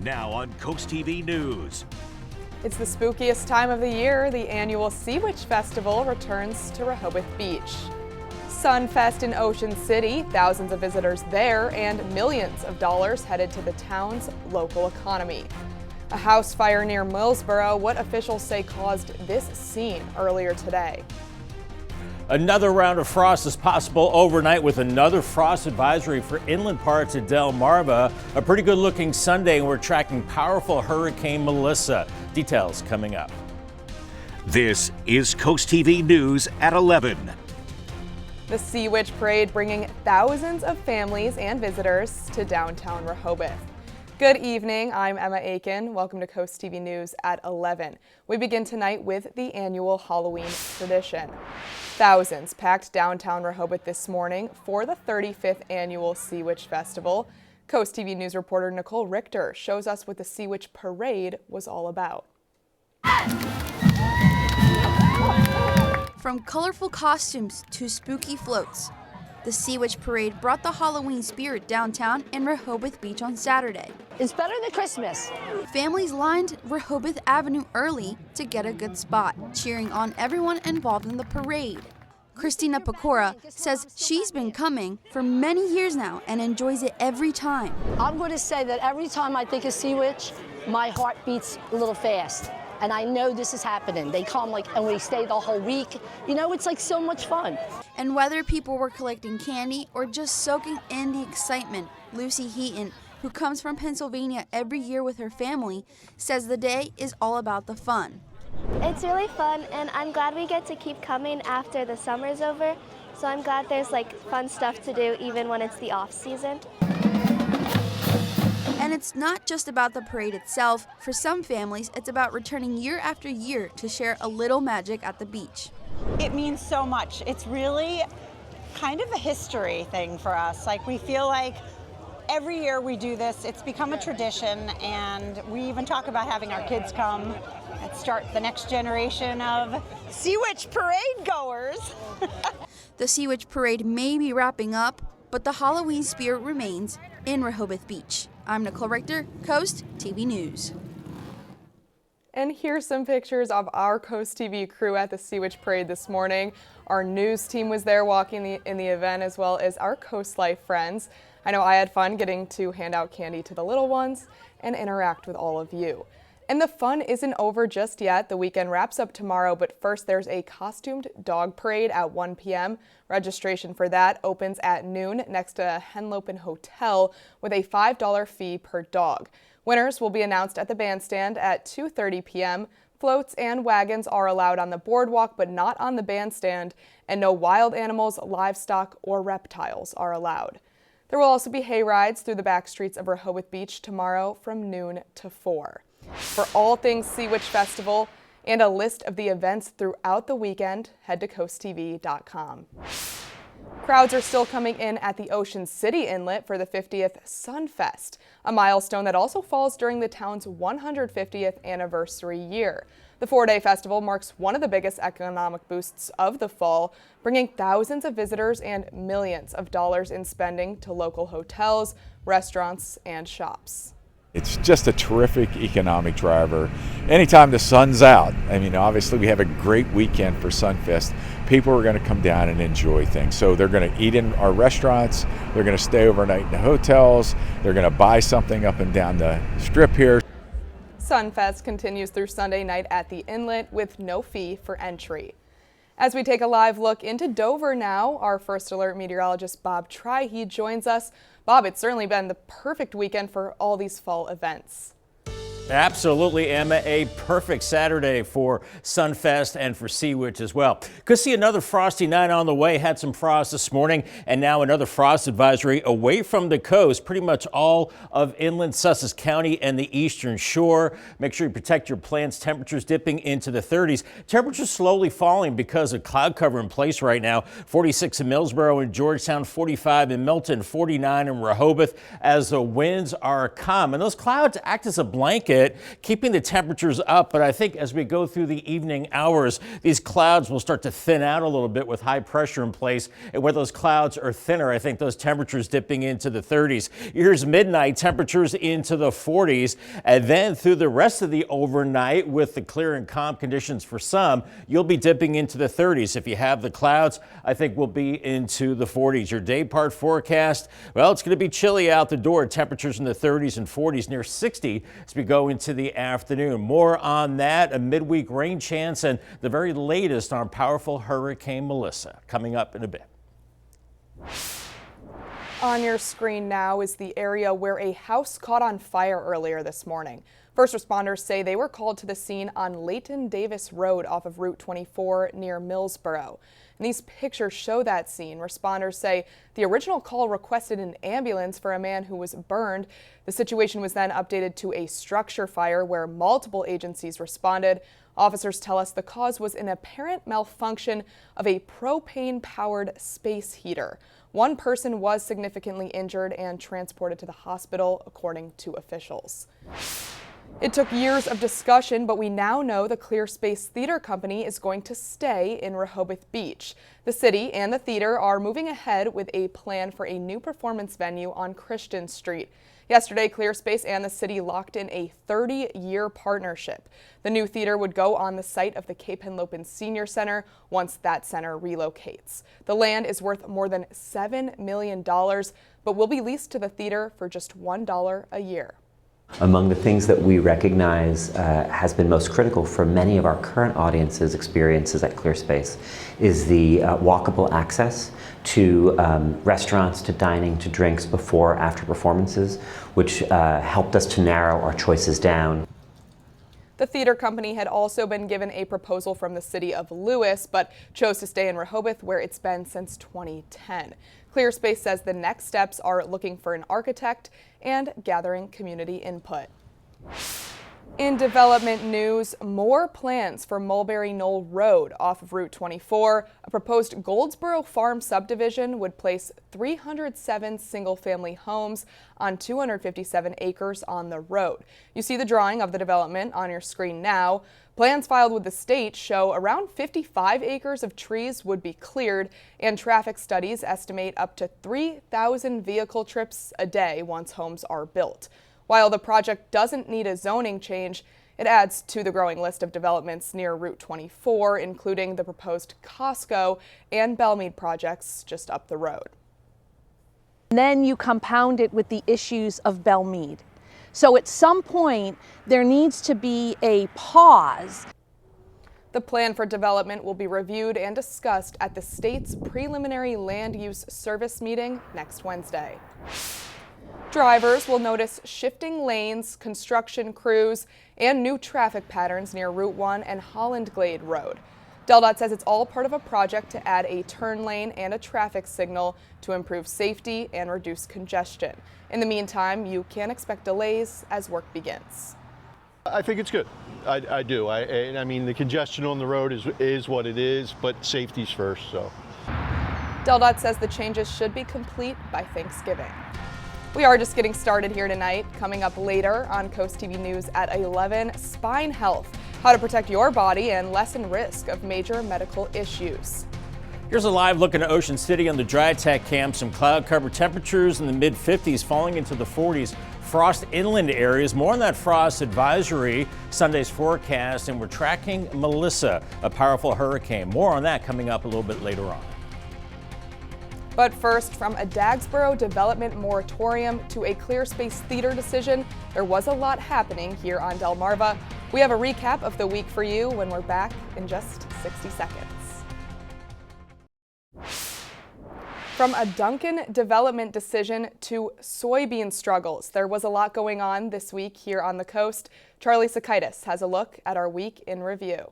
Now on Coast TV News. It's the spookiest time of the year. The annual Sea Witch Festival returns to Rehoboth Beach. Sunfest in Ocean City, thousands of visitors there, and millions of dollars headed to the town's local economy. A house fire near Millsboro, what officials say caused this scene earlier today. Another round of frost is possible overnight with another frost advisory for inland parts of Delmarva. A pretty good looking Sunday, and we're tracking powerful Hurricane Melissa. Details coming up. This is Coast TV News at 11. The Sea Witch Parade bringing thousands of families and visitors to downtown Rehoboth. Good evening, I'm Emma Aiken. Welcome to Coast TV News at 11. We begin tonight with the annual Halloween tradition. Thousands packed downtown Rehoboth this morning for the 35th annual Sea Witch Festival. Coast TV News reporter Nicole Richter shows us what the Sea Witch Parade was all about. From colorful costumes to spooky floats, the Sea Witch Parade brought the Halloween spirit downtown in Rehoboth Beach on Saturday. It's better than Christmas. Families lined Rehoboth Avenue early to get a good spot, cheering on everyone involved in the parade. Christina Pecora says she's been coming for many years now and enjoys it every time. I'm going to say that every time I think of Sea Witch, my heart beats a little fast. And I know this is happening. They come and we stay the whole week. You know, it's like so much fun. And whether people were collecting candy or just soaking in the excitement, Lucy Heaton, who comes from Pennsylvania every year with her family, says the day is all about the fun. It's really fun, and I'm glad we get to keep coming after the summer's over. So I'm glad there's fun stuff to do even when it's the off season. And it's not just about the parade itself. For some families, it's about returning year after year to share a little magic at the beach. It means so much. It's really kind of a history thing for us. We feel like every year we do this. It's become a tradition, and we even talk about having our kids come and start the next generation of Sea Witch Parade goers. The Sea Witch Parade may be wrapping up, but the Halloween spirit remains in Rehoboth Beach. I'm Nicole Richter, Coast TV News. And here's some pictures of our Coast TV crew at the Sea Witch Parade this morning. Our news team was there walking in the event, as well as our Coast Life friends. I know I had fun getting to hand out candy to the little ones and interact with all of you. And the fun isn't over just yet. The weekend wraps up tomorrow, but first there's a costumed dog parade at 1 p.m. Registration for that opens at noon next to Henlopen Hotel with a $5 fee per dog. Winners will be announced at the bandstand at 2:30 p.m. Floats and wagons are allowed on the boardwalk, but not on the bandstand, and no wild animals, livestock, or reptiles are allowed. There will also be hay rides through the back streets of Rehoboth Beach tomorrow from noon to 4. For all things Sea Witch Festival and a list of the events throughout the weekend, head to coasttv.com. Crowds are still coming in at the Ocean City Inlet for the 50th Sunfest, a milestone that also falls during the town's 150th anniversary year. The 4-day festival marks one of the biggest economic boosts of the fall, bringing thousands of visitors and millions of dollars in spending to local hotels, restaurants, and shops. It's just a terrific economic driver. Anytime the sun's out, obviously we have a great weekend for Sunfest. People are going to come down and enjoy things. So they're going to eat in our restaurants, they're going to stay overnight in the hotels, they're going to buy something up and down the strip here. Sunfest continues through Sunday night at the Inlet with no fee for entry. As we take a live look into Dover now, our First Alert meteorologist Bob Trihey joins us. Bob, it's certainly been the perfect weekend for all these fall events. Absolutely, Emma. A perfect Saturday for Sunfest and for Sea Witch as well. Could see another frosty night on the way. Had some frost this morning, and now another frost advisory away from the coast. Pretty much all of inland Sussex County and the eastern shore. Make sure you protect your plants. Temperatures dipping into the 30s. Temperatures slowly falling because of cloud cover in place right now. 46 in Millsboro and Georgetown, 45 in Milton, 49 in Rehoboth as the winds are calm. And those clouds act as a blanket bit, keeping the temperatures up. But I think as we go through the evening hours, these clouds will start to thin out a little bit with high pressure in place. And where those clouds are thinner, I think those temperatures dipping into the 30s. Here's midnight, temperatures into the 40s. And then through the rest of the overnight, with the clear and calm conditions for some, you'll be dipping into the 30s. If you have the clouds, I think we'll be into the 40s. Your day part forecast, well, it's going to be chilly out the door. Temperatures in the 30s and 40s, near 60 as we go into the afternoon. More on that, a midweek rain chance, and the very latest on powerful Hurricane Melissa coming up in a bit. On your screen now is the area where a house caught on fire earlier this morning. First responders say they were called to the scene on Layton Davis Road off of Route 24 near Millsboro. And these pictures show that scene. Responders say the original call requested an ambulance for a man who was burned. The situation was then updated to a structure fire where multiple agencies responded. Officers tell us the cause was an apparent malfunction of a propane-powered space heater. One person was significantly injured and transported to the hospital, according to officials. It took years of discussion, but we now know the Clear Space Theater Company is going to stay in Rehoboth Beach. The city and the theater are moving ahead with a plan for a new performance venue on Christian Street. Yesterday, Clear Space and the city locked in a 30-year partnership. The new theater would go on the site of the Cape Henlopen Senior Center once that center relocates. The land is worth more than $7 million, but will be leased to the theater for just $1 a year. Among the things that we recognize has been most critical for many of our current audiences' experiences at ClearSpace is the walkable access to restaurants, to dining, to drinks before, after performances, which helped us to narrow our choices down. The theater company had also been given a proposal from the city of Lewis, but chose to stay in Rehoboth, where it's been since 2010. ClearSpace says the next steps are looking for an architect and gathering community input. In development news, more plans for Mulberry Knoll Road off of Route 24. A proposed Goldsboro Farm subdivision would place 307 single-family homes on 257 acres on the road. You see the drawing of the development on your screen now. Plans filed with the state show around 55 acres of trees would be cleared, and traffic studies estimate up to 3,000 vehicle trips a day once homes are built. While the project doesn't need a zoning change, it adds to the growing list of developments near Route 24, including the proposed Costco and Belmead projects just up the road. Then you compound it with the issues of Belmead. So at some point, there needs to be a pause. The plan for development will be reviewed and discussed at the state's preliminary land use service meeting next Wednesday. Drivers will notice shifting lanes, construction crews, and new traffic patterns near Route 1 and Holland Glade Road. DelDOT says it's all part of a project to add a turn lane and a traffic signal to improve safety and reduce congestion. In the meantime, you can expect delays as work begins. I think it's good. I do. I mean, the congestion on the road is what it is, but safety's first. So, DelDOT says the changes should be complete by Thanksgiving. We are just getting started here tonight. Coming up later on CoastTV News at 11, spine health, how to protect your body and lessen risk of major medical issues. Here's a live look into Ocean City on the dry tech cam. Some cloud cover temperatures in the mid 50s, falling into the 40s. Frost inland areas. More on that frost advisory, Sunday's forecast, and we're tracking Melissa, a powerful hurricane. More on that coming up a little bit later on. But first, from a Dagsboro development moratorium to a Clear Space Theater decision, there was a lot happening here on Delmarva. We have a recap of the week for you when we're back in just 60 seconds. From a Duncan development decision to soybean struggles, there was a lot going on this week here on the coast. Charlie Sakaitis has a look at our week in review.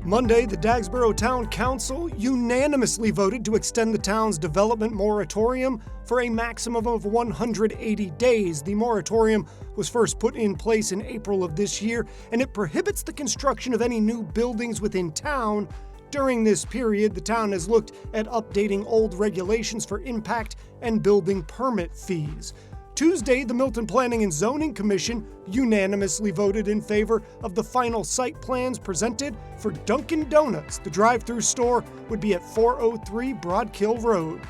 Monday, the Dagsboro Town Council unanimously voted to extend the town's development moratorium for a maximum of 180 days. The moratorium was first put in place in April of this year, and it prohibits the construction of any new buildings within town. During this period, the town has looked at updating old regulations for impact and building permit fees. Tuesday, the Milton Planning and Zoning Commission unanimously voted in favor of the final site plans presented for Dunkin' Donuts. The drive-through store would be at 403 Broadkill Road.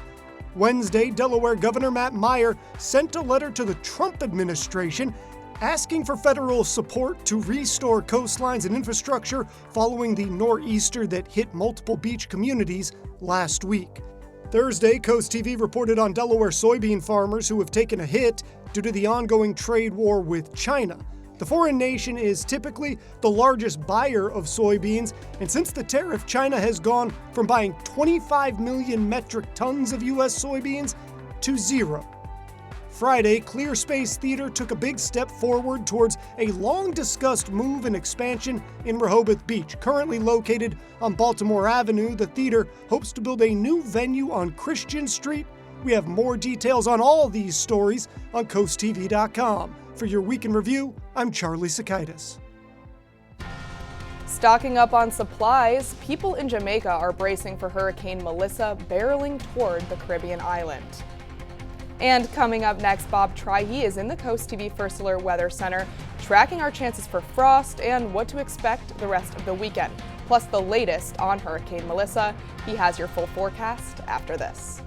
Wednesday, Delaware Governor Matt Meyer sent a letter to the Trump administration asking for federal support to restore coastlines and infrastructure following the nor'easter that hit multiple beach communities last week. Thursday, CoastTV reported on Delaware soybean farmers who have taken a hit due to the ongoing trade war with China. The foreign nation is typically the largest buyer of soybeans, and since the tariff, China has gone from buying 25 million metric tons of U.S. soybeans to 0. Friday, Clear Space Theater took a big step forward towards a long-discussed move and expansion in Rehoboth Beach. Currently located on Baltimore Avenue, the theater hopes to build a new venue on Christian Street. We have more details on all these stories on CoastTV.com. For your Week in Review, I'm Charlie Sakaitis. Stocking up on supplies, people in Jamaica are bracing for Hurricane Melissa barreling toward the Caribbean island. And coming up next, Bob Trihey is in the CoastTV First Alert Weather Center, tracking our chances for frost and what to expect the rest of the weekend, plus the latest on Hurricane Melissa. He has your full forecast after this.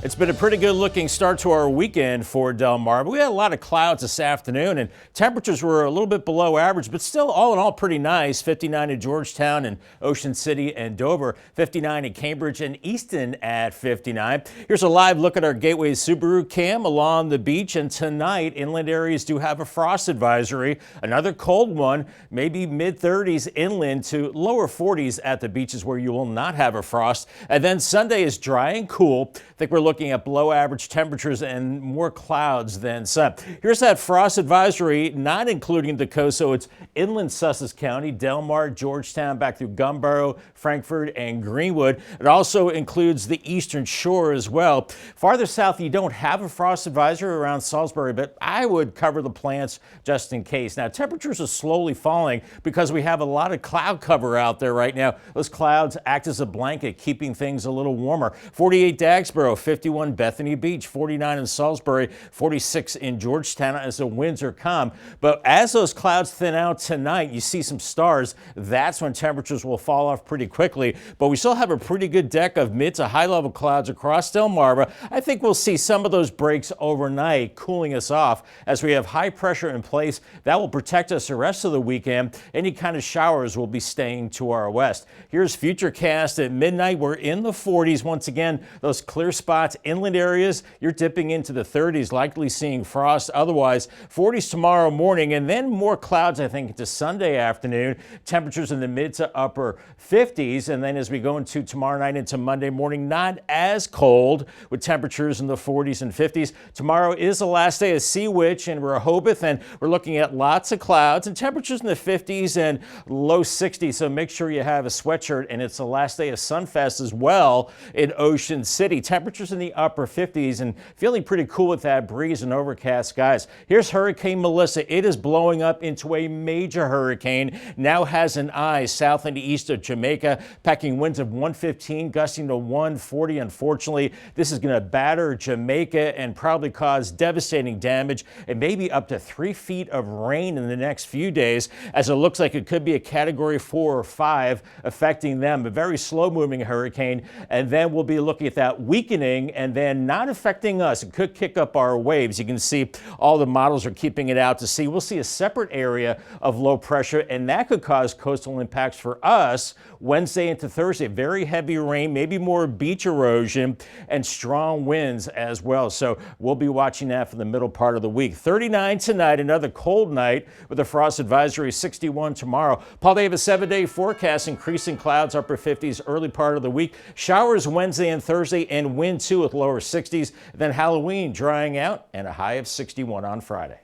It's been a pretty good looking start to our weekend for Del Mar. We had a lot of clouds this afternoon and temperatures were a little bit below average, but still all in all pretty nice. 59 in Georgetown and Ocean City and Dover, 59 in Cambridge and Easton at 59. Here's a live look at our Gateway Subaru cam along the beach, and tonight inland areas do have a frost advisory. Another cold one, maybe mid-30s inland to lower 40s at the beaches where you will not have a frost. And then Sunday is dry and cool. I think we're looking at below average temperatures and more clouds than sun. Here's that frost advisory, not including the coast, so it's inland Sussex County, Del Mar, Georgetown, back through Gumboro, Frankfort, and Greenwood. It also includes the eastern shore as well. Farther south, you don't have a frost advisory around Salisbury, but I would cover the plants just in case. Now, temperatures are slowly falling because we have a lot of cloud cover out there right now. Those clouds act as a blanket, keeping things a little warmer. 48 Dagsboro, 51 Bethany Beach, 49 in Salisbury, 46 in Georgetown as the winds are calm. But as those clouds thin out tonight, you see some stars. That's when temperatures will fall off pretty quickly. But we still have a pretty good deck of mid to high level clouds across Delmarva. I think we'll see some of those breaks overnight, cooling us off as we have high pressure in place. That will protect us the rest of the weekend. Any kind of showers will be staying to our west. Here's Futurecast at midnight. We're in the 40s once again. Those clear spots, inland areas, you're dipping into the 30s, likely seeing frost. Otherwise, 40s tomorrow morning, and then more clouds, I think, into Sunday afternoon. Temperatures in the mid to upper 50s, and then as we go into tomorrow night into Monday morning, not as cold with temperatures in the 40s and 50s. Tomorrow is the last day of Sea Witch in Rehoboth, and we're looking at lots of clouds and temperatures in the 50s and low 60s, so make sure you have a sweatshirt. And it's the last day of Sunfest as well in Ocean City. Temperatures in the upper 50s and feeling pretty cool with that breeze and overcast skies. Here's Hurricane Melissa. It is blowing up into a major hurricane. Now has an eye south and east of Jamaica, packing winds of 115, gusting to 140. Unfortunately, this is going to batter Jamaica and probably cause devastating damage and maybe up to 3 feet of rain in the next few days, as it looks like it could be a Category 4 or 5 affecting them. A very slow-moving hurricane, and then we'll be looking at that weakening and then not affecting us. It could kick up our waves. You can see all the models are keeping it out to sea. We'll see a separate area of low pressure, and that could cause coastal impacts for us Wednesday into Thursday. Very heavy rain, maybe more beach erosion, and strong winds as well. So we'll be watching that for the middle part of the week. 39 tonight, another cold night with a frost advisory. 61 tomorrow. Paul Davis 7-day forecast, increasing clouds, upper 50s early part of the week. Showers Wednesday and Thursday, and wind too with lower 60s. Then Halloween drying out and a high of 61 on Friday.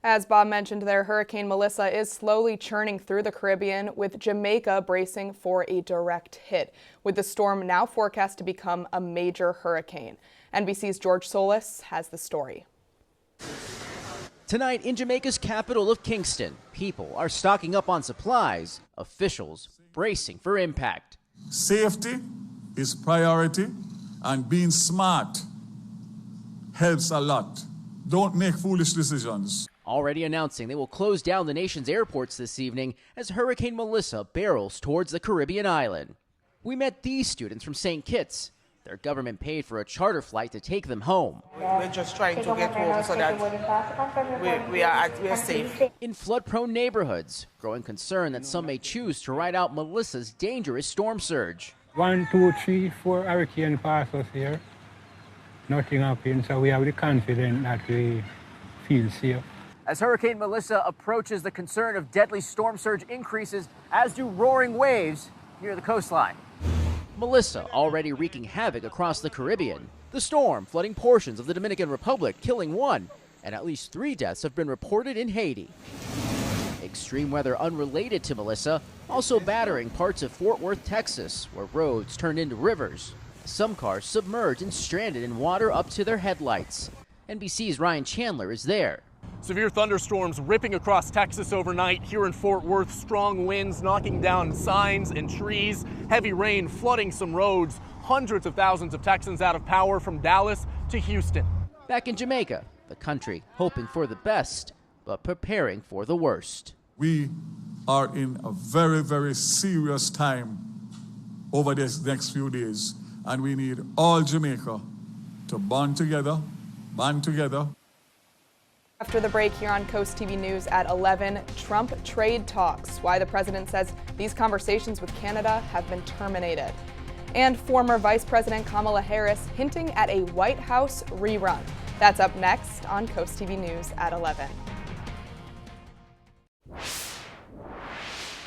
As Bob mentioned there, Hurricane Melissa is slowly churning through the Caribbean, with Jamaica bracing for a direct hit, with the storm now forecast to become a major hurricane. NBC's George Solis has the story. Tonight in Jamaica's capital of Kingston, people are stocking up on supplies, officials bracing for impact. Safety is priority, And being smart helps a lot. Don't make foolish decisions. Already announcing they will close down the nation's airports this evening as Hurricane Melissa barrels towards the Caribbean island. We met these students from St. Kitts. Their government paid for a charter flight to take them home. We're just trying to get home so that we are safe. In flood-prone neighborhoods, growing concern that some may choose to ride out Melissa's dangerous storm surge. 1, 2, 3, 4 hurricanes pass us here. Nothing happened, so we have the confidence that we feel safe. As Hurricane Melissa approaches, the concern of deadly storm surge increases, as do roaring waves near the coastline. Melissa already wreaking havoc across the Caribbean. The storm flooding portions of the Dominican Republic, killing 1, and at least 3 deaths have been reported in Haiti. Extreme weather unrelated to Melissa also battering parts of Fort Worth, Texas, where roads turned into rivers. Some cars submerged and stranded in water up to their headlights. NBC's Ryan Chandler is there. Severe thunderstorms ripping across Texas overnight. Here in Fort Worth, strong winds knocking down signs and trees. Heavy rain flooding some roads. Hundreds of thousands of Texans out of power from Dallas to Houston. Back in Jamaica, the country hoping for the best, but preparing for the worst. We are in a very, very serious time over these next few days, and we need all Jamaica to band together. After the break here on Coast TV News at 11, Trump trade talks, why the president says these conversations with Canada have been terminated. And former Vice President Kamala Harris hinting at a White House rerun. That's up next on Coast TV News at 11.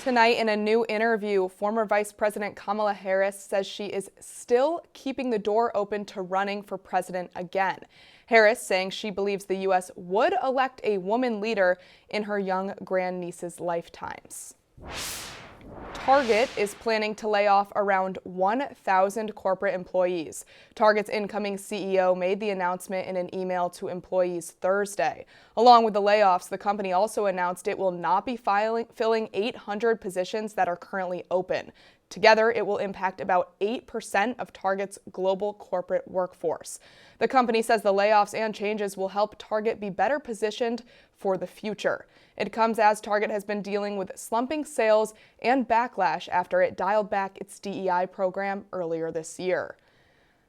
Tonight, in a new interview, former Vice President Kamala Harris says she is still keeping the door open to running for president again. Harris saying she believes the U.S. would elect a woman leader in her young grandniece's lifetimes. Target is planning to lay off around 1,000 corporate employees. Target's incoming CEO made the announcement in an email to employees Thursday. Along with the layoffs, the company also announced it will not be filling 800 positions that are currently open. Together, it will impact about 8% of Target's global corporate workforce. The company says the layoffs and changes will help Target be better positioned for the future. It comes as Target has been dealing with slumping sales and backlash after it dialed back its DEI program earlier this year.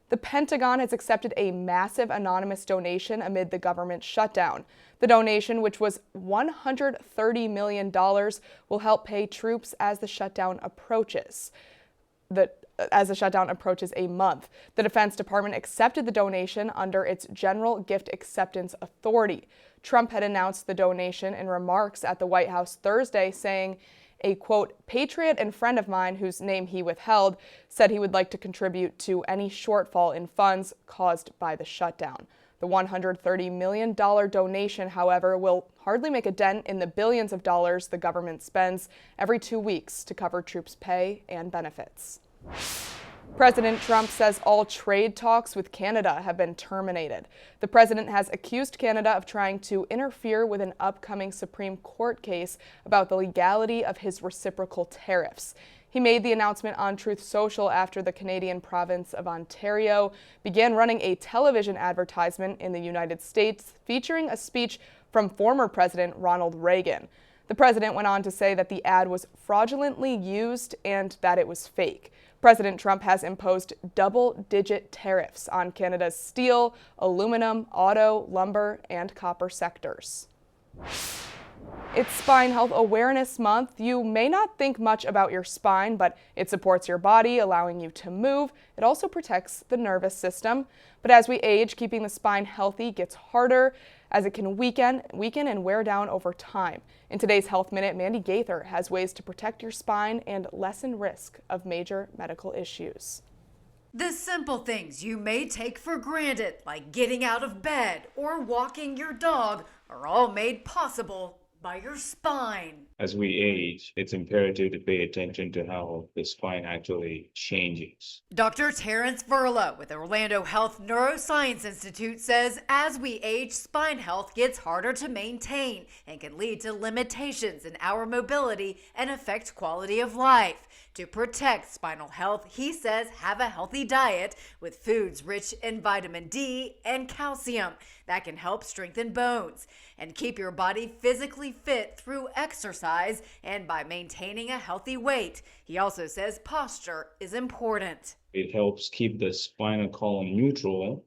The Pentagon has accepted a massive anonymous donation amid the government shutdown. The donation, which was $130 million, will help pay troops as the shutdown approaches. A month. The Defense Department accepted the donation under its General Gift Acceptance Authority. Trump had announced the donation in remarks at the White House Thursday, saying, a, quote, patriot and friend of mine whose name he withheld said he would like to contribute to any shortfall in funds caused by the shutdown. The $130 million donation, however, will hardly make a dent in the billions of dollars the government spends every 2 weeks to cover troops' pay and benefits. President Trump says all trade talks with Canada have been terminated. The president has accused Canada of trying to interfere with an upcoming Supreme Court case about the legality of his reciprocal tariffs. He made the announcement on Truth Social after the Canadian province of Ontario began running a television advertisement in the United States featuring a speech from former President Ronald Reagan. The president went on to say that the ad was fraudulently used and that it was fake. President Trump has imposed double-digit tariffs on Canada's steel, aluminum, auto, lumber, and copper sectors. It's Spine Health Awareness Month. You may not think much about your spine, but it supports your body, allowing you to move. It also protects the nervous system. But as we age, keeping the spine healthy gets harder, as it can weaken and wear down over time. In today's Health Minute, Mandy Gaither has ways to protect your spine and lessen risk of major medical issues. The simple things you may take for granted, like getting out of bed or walking your dog, are all made possible by your spine. As we age, it's imperative to pay attention to how the spine actually changes. Dr. Terrence Verla with the Orlando Health Neuroscience Institute says as we age, spine health gets harder to maintain and can lead to limitations in our mobility and affect quality of life. To protect spinal health, he says have a healthy diet with foods rich in vitamin D and calcium that can help strengthen bones and keep your body physically fit through exercise and by maintaining a healthy weight. He also says posture is important. It helps keep the spinal column neutral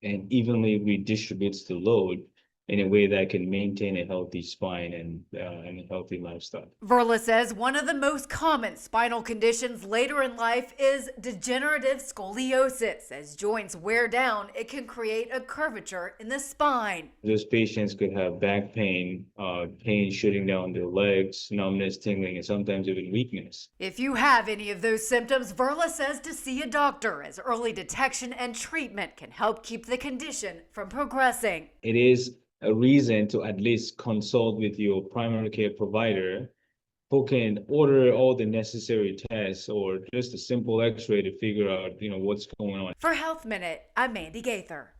and evenly redistributes the load in a way that can maintain a healthy spine and a healthy lifestyle. Verla says one of the most common spinal conditions later in life is degenerative scoliosis. As joints wear down, it can create a curvature in the spine. Those patients could have back pain, pain shooting down their legs, numbness, tingling, and sometimes even weakness. If you have any of those symptoms, Verla says to see a doctor, as early detection and treatment can help keep the condition from progressing. It is a reason to at least consult with your primary care provider, who can order all the necessary tests or just a simple x-ray to figure out, what's going on. For Health Minute, I'm Mandy Gaither.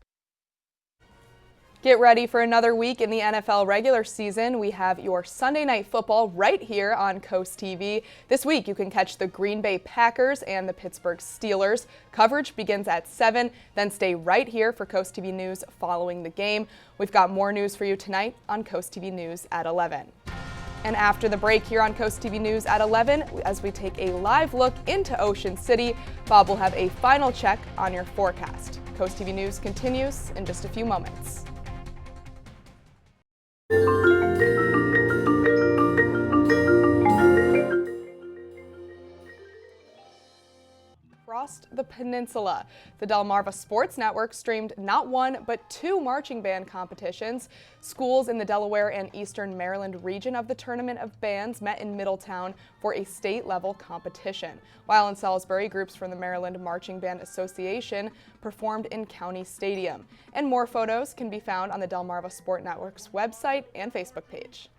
Get ready for another week in the NFL regular season. We have your Sunday night football right here on Coast TV. This week you can catch the Green Bay Packers and the Pittsburgh Steelers. Coverage begins at 7, then stay right here for Coast TV News following the game. We've got more news for you tonight on Coast TV News at 11. And after the break here on Coast TV News at 11, as we take a live look into Ocean City, Bob will have a final check on your forecast. Coast TV News continues in just a few moments. Across the peninsula, the Delmarva Sports Network streamed not one but 2 marching band competitions. Schools in the Delaware and Eastern Maryland region of the Tournament of Bands met in Middletown for a state-level competition, while in Salisbury, groups from the Maryland Marching Band Association performed in County Stadium. And more photos can be found on the Delmarva Sport Network's website and Facebook page.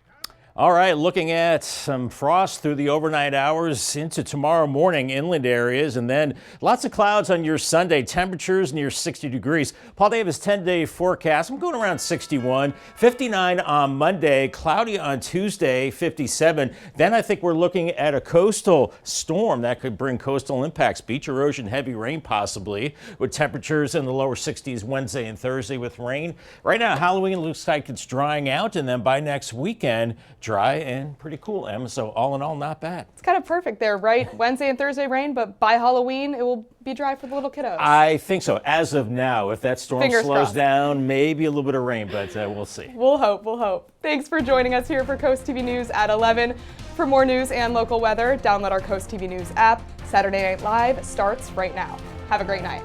All right, looking at some frost through the overnight hours into tomorrow morning, inland areas, and then lots of clouds on your Sunday. Temperatures near 60 degrees. Paul Davis 10-day forecast. I'm going around 61, 59 on Monday, cloudy on Tuesday, 57. Then I think we're looking at a coastal storm that could bring coastal impacts, beach erosion, heavy rain possibly, with temperatures in the lower 60s Wednesday and Thursday with rain. Right now, Halloween looks like it's drying out, and then by next weekend, dry and pretty cool, Em. So all in all, not bad. It's kind of perfect there, right? Wednesday and Thursday rain, but by Halloween, it will be dry for the little kiddos. I think so. As of now, if that storm Fingers slows crossed. down, maybe a little bit of rain, but we'll see. We'll hope, we'll hope. Thanks for joining us here for Coast TV News at 11. For more news and local weather, download our Coast TV News app. Saturday Night Live starts right now. Have a great night.